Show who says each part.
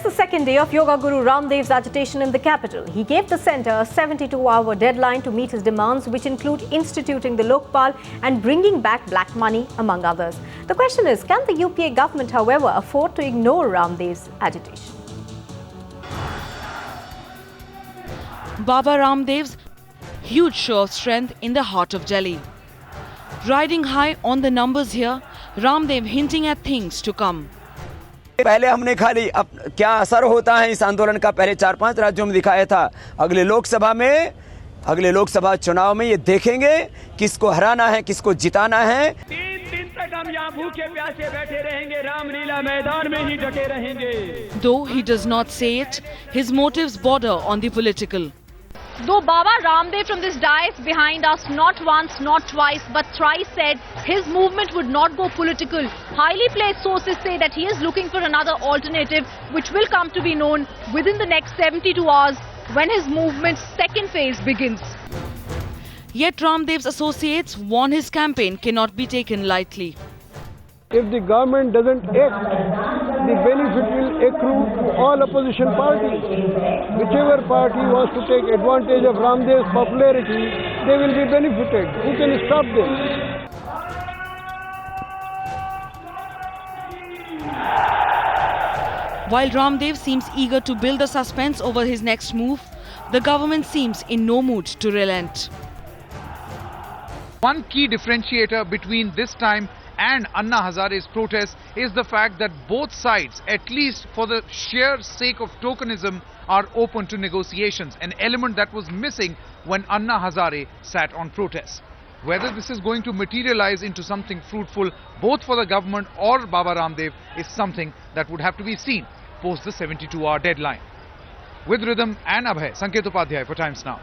Speaker 1: is the second day of Yoga Guru Ramdev's agitation in the capital. He gave the centre a 72-hour deadline to meet his demands, which include instituting the Lokpal and bringing back black money, among others. The question is, can the UPA government, however, afford to ignore Ramdev's agitation?
Speaker 2: Baba Ramdev's huge show of strength in the heart of Delhi. Riding high on the numbers here, Ramdev hinting at things to come.
Speaker 3: पहले हमने खाली अब क्या असर होता है इस आंदोलन का पहले 4-5 राज्यों में दिखाया था। अगले लोकसभा चुनाव में ये देखेंगे किसको हराना है, किसको जिताना है।
Speaker 4: 3 दिन तक हम यहाँ भूखे प्यासे बैठे रहेंगे, रामलीला मैदान में ही डटे रहेंगे।
Speaker 2: Though he does not say it, his motives border on the political.
Speaker 5: Though Baba Ramdev from this dais behind us not once, not twice, but thrice said his movement would not go political, highly placed sources say that he is looking for another alternative which will come to be known within the next 72 hours when his movement's second phase begins.
Speaker 2: Yet Ramdev's associates warn his campaign cannot be taken lightly.
Speaker 6: If the government doesn't act, the benefit will accrue to all opposition parties. Whichever party wants to take advantage of Ramdev's popularity, they will be benefited. Who can stop them?
Speaker 2: While Ramdev seems eager to build the suspense over his next move, the government seems in no mood to relent.
Speaker 7: One key differentiator between this time and Anna Hazare's protest is the fact that both sides, at least for the sheer sake of tokenism, are open to negotiations, an element that was missing when Anna Hazare sat on protest. Whether this is going to materialize into something fruitful both for the government or Baba Ramdev is something that would have to be seen post the 72-hour deadline. With Rhythm and Abhay, Sanket Upadhyay for Times Now.